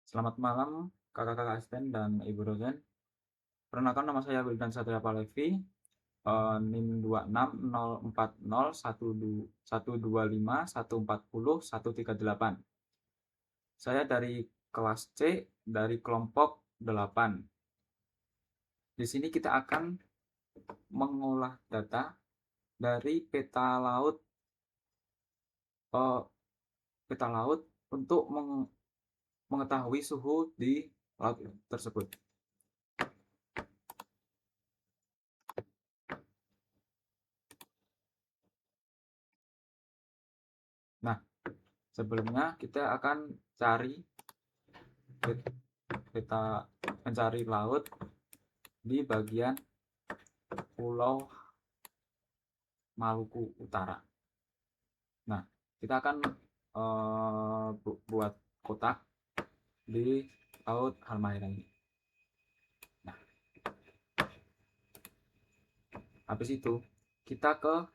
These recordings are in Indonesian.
Selamat malam kakak-kakak asisten dan ibu dosen. Perkenalkan nama saya Wildan Satria Palevi, NIM 26040125140138. Saya dari kelas C dari kelompok 8. Di sini kita akan mengolah data dari eh, peta laut untuk mengetahui suhu di laut tersebut. Nah, sebelumnya kita akan cari peta mencari laut di bagian Pulau Maluku Utara. Nah, kita akan buat kotak di Laut Halmahera ini. Nah, habis itu kita ke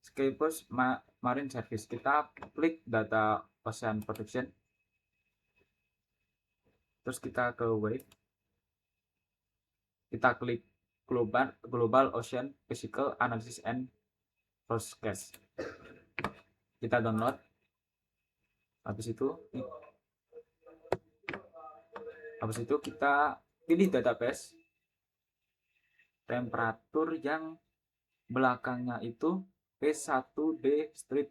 Skypers Marine Service. Kita klik data Ocean Production. Terus kita ke Wave. Kita klik Global Ocean Physical Analysis and Forecast. Kita download. Habis itu kita pilih database temperatur yang belakangnya itu P1D strip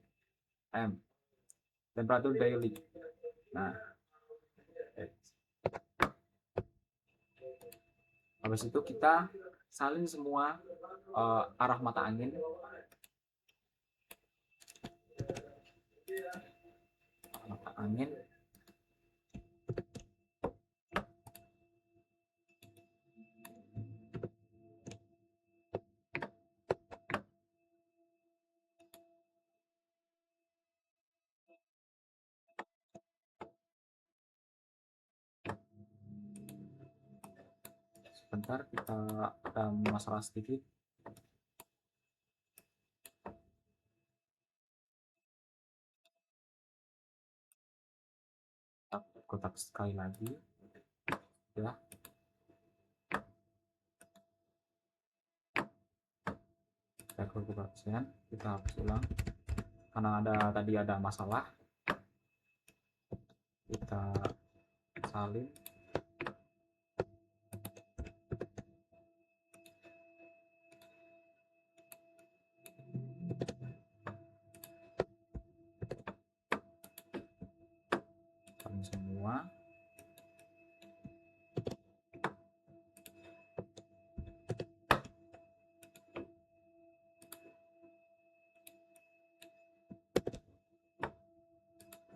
M, temperatur daily. Nah, habis itu kita salin semua arah mata angin. Sebentar, kita ada masalah sedikit. Kotak sekali lagi ya. Kita kebersihan, kita hapus ulang karena tadi ada masalah. Kita salin. Salin semua.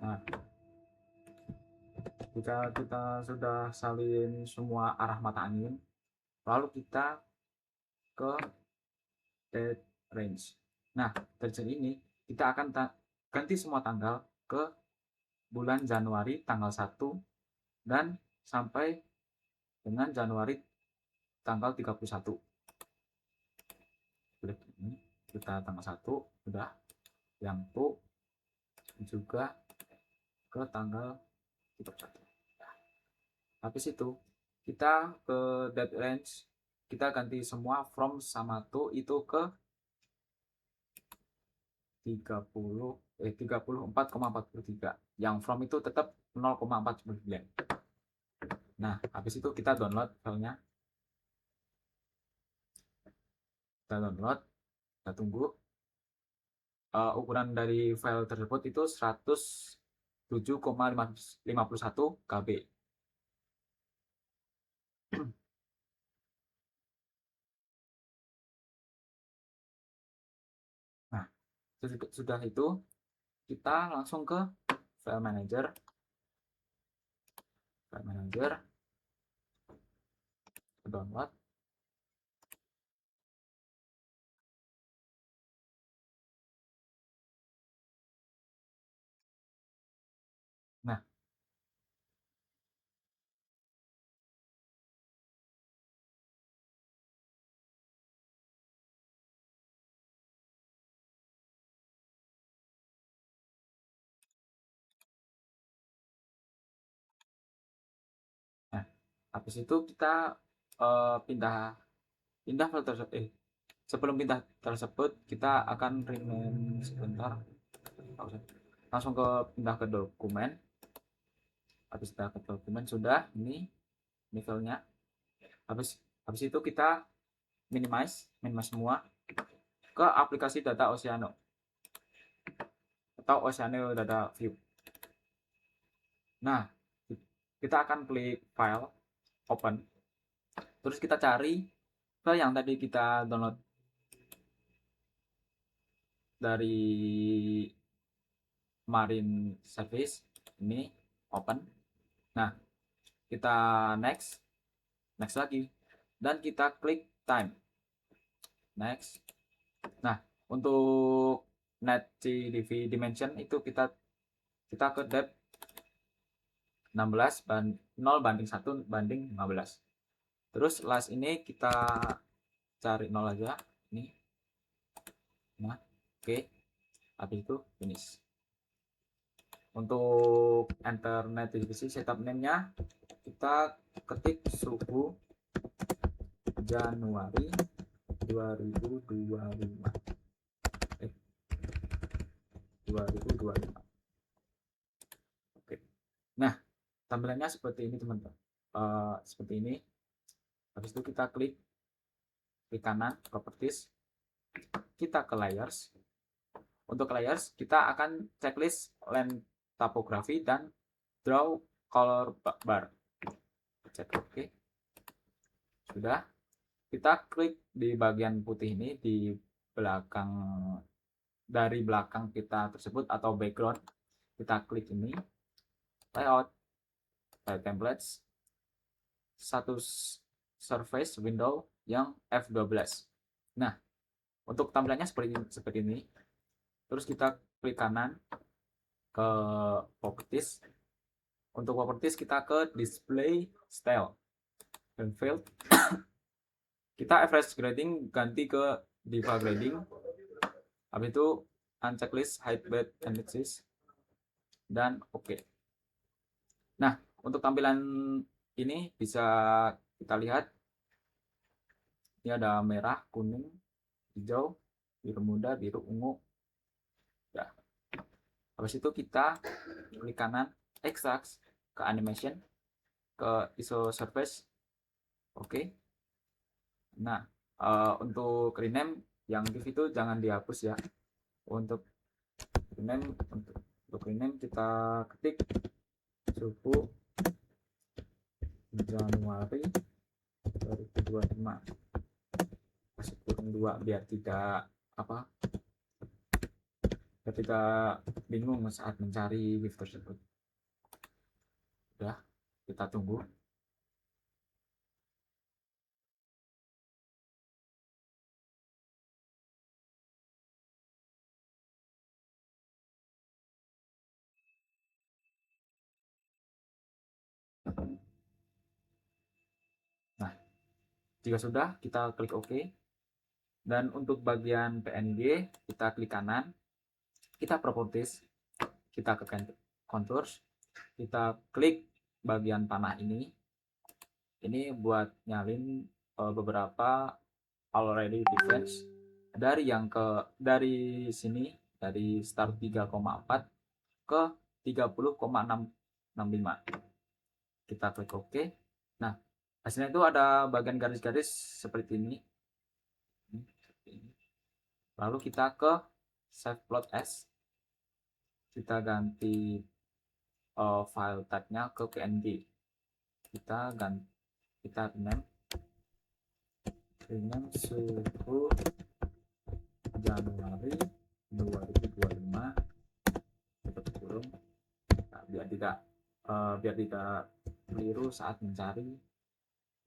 Nah, jika kita sudah salin semua arah mata angin, lalu kita ke date range. Nah, dari ini kita akan ganti semua tanggal ke bulan Januari tanggal 1 dan sampai dengan Januari tanggal 31. Klik ini, kita tanggal 1 udah, yang tuh juga ke tanggal 31. Nah, habis itu kita ke date range, kita ganti semua from sama to itu ke 34,43. Yang from itu tetap 0,49. Nah, habis itu kita download filenya. Kita download, kita tunggu. Ukuran dari file tersebut itu 107,51 KB. Nah, sudah itu kita langsung ke file manager. Download. Nah, Habis itu kita pindah file tersebut. Sebelum pindah tersebut kita akan rename sebentar. Langsung ke pindah ke dokumen. Habis pindah ke dokumen sudah ini filenya. Habis itu kita minimize semua ke aplikasi data Oceano atau Oceano Data View. Nah, kita akan klik file, open. Terus kita cari file yang tadi kita download dari Marine Service. Ini open. Nah, kita next lagi, dan kita klik time. Next. Nah, untuk NetCDV dimension itu kita ke depth 16 0 banding 1 banding 15. Terus last ini kita cari 0 aja ini. Nah, oke. Habis itu finish. Untuk internet divisi setup name-nya kita ketik suhu Januari 2025. 2025. Oke. Nah, tampilannya seperti ini teman-teman. Seperti ini. Habis itu kita klik kanan properties, kita ke layers. Untuk layers kita akan checklist land topography dan draw color bar. Cek oke. Sudah. Kita klik di bagian putih ini di belakang, dari belakang kita tersebut atau background. Kita klik ini layout, templates, satu surface window yang F12. Nah, untuk tampilannya seperti ini. Terus kita klik kanan ke properties. Untuk properties kita ke display style dan field. Kita average grading ganti ke diva grading. Habis itu unchecklist height bed indexes dan oke. Nah, untuk tampilan ini bisa kita lihat. Ini ada merah, kuning, hijau, biru muda, biru ungu. Ya. Habis itu kita klik kanan, extract ke animation, ke iso surface. Oke. Nah, untuk rename yang div itu jangan dihapus ya. Untuk rename kita ketik suhu Januari 2025. Kasih kurang 2 biar tidak bingung saat mencari div tersebut. Udah, kita tunggu. Nah, jika sudah, kita klik OK. Dan untuk bagian PNG, kita klik kanan, kita properties, kita ke contours, kita klik bagian panah ini. Ini buat nyalin beberapa already defense dari sini, dari start 3,4 ke 30,665. Kita klik OK. Nah, hasilnya itu ada bagian garis-garis seperti ini. Lalu kita ke save plot as. Kita ganti file type-nya ke PNG. Kita rename suhu Januari 2025 tutup kurung. Nah, biar tidak keliru saat mencari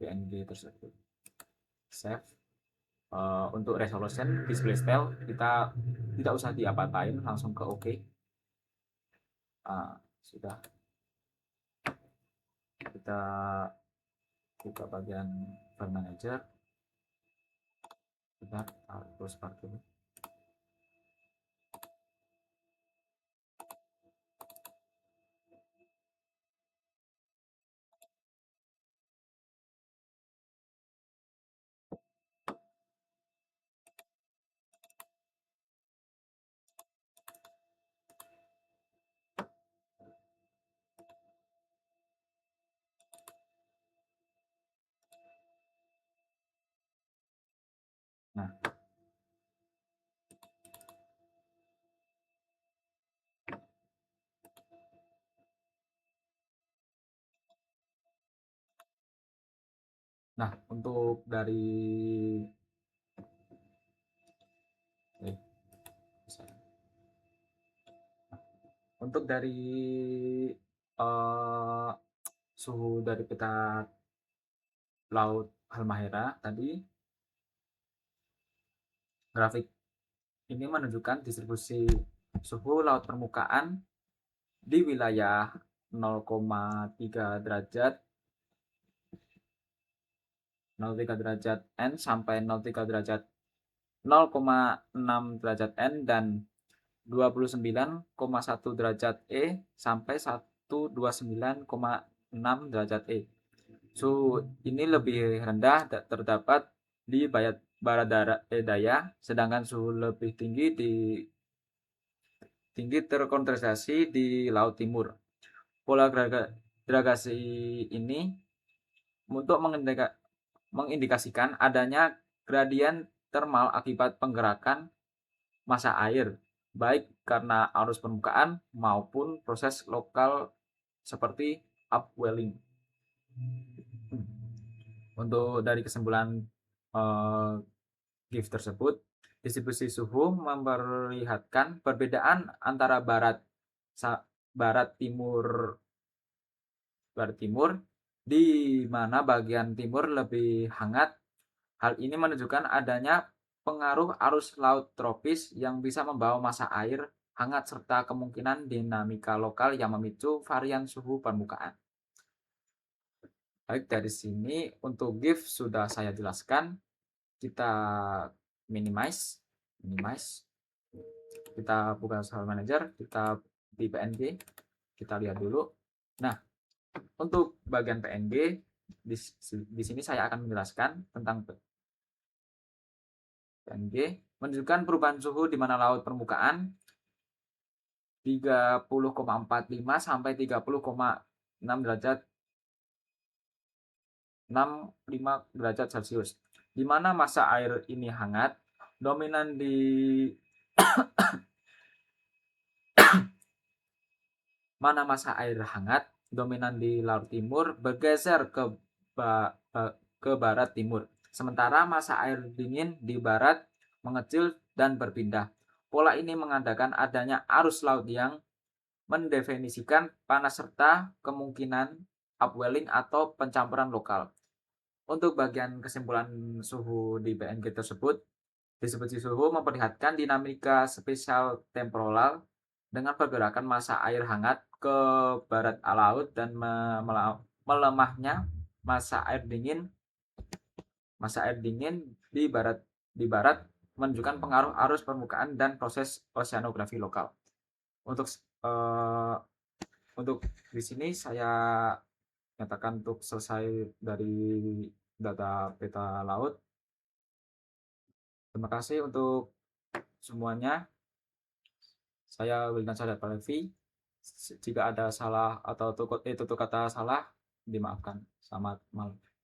PNG tersebut. Save. Untuk resolution display style kita tidak usah diapa-apain, langsung ke OK. Sudah. Kita buka bagian file manager. Kita harus pakai Nah, untuk dari eh, untuk dari eh, suhu dari peta laut Halmahera tadi, grafik ini menunjukkan distribusi suhu laut permukaan di wilayah 0,3 derajat 0,3 derajat N sampai 0,3 derajat 0,6 derajat N dan 29,1 derajat E sampai 129,6 derajat E. Suhu ini lebih rendah terdapat di barat daya, sedangkan suhu lebih tinggi terkonsentrasi di Laut Timur. Pola gradasi ini untuk mengindikasikan adanya gradien termal akibat penggerakan massa air, baik karena arus permukaan maupun proses lokal seperti upwelling. Untuk dari kesimpulan GIF tersebut, distribusi suhu memperlihatkan perbedaan antara barat timur di mana bagian timur lebih hangat. Hal ini menunjukkan adanya pengaruh arus laut tropis yang bisa membawa massa air hangat serta kemungkinan dinamika lokal yang memicu varian suhu permukaan. Baik, dari sini untuk GIF sudah saya jelaskan. Kita minimize. Kita buka file manager, kita di PNG, kita lihat dulu. Nah, untuk bagian PNG di sini saya akan menjelaskan tentang PNG menunjukkan perubahan suhu di mana laut permukaan 30,45 sampai 30,6 derajat 65 derajat Celcius, di mana massa air ini hangat, dominan di mana massa air hangat dominan di Laut Timur bergeser ke barat timur, sementara massa air dingin di barat mengecil dan berpindah. Pola ini mengandalkan adanya arus laut yang mendefinisikan panas serta kemungkinan upwelling atau pencampuran lokal. Untuk bagian kesimpulan suhu di PNG tersebut, distribusi suhu memperlihatkan dinamika spesial temporal dengan pergerakan massa air hangat ke barat laut dan melemahnya massa air dingin di barat menunjukkan pengaruh arus permukaan dan proses oceanografi lokal. Untuk di sini saya nyatakan untuk selesai dari data peta laut. Terima kasih untuk semuanya. Saya Wildan Sadar Palevi. Jika ada salah atau tutur kata salah, dimaafkan. Selamat malam.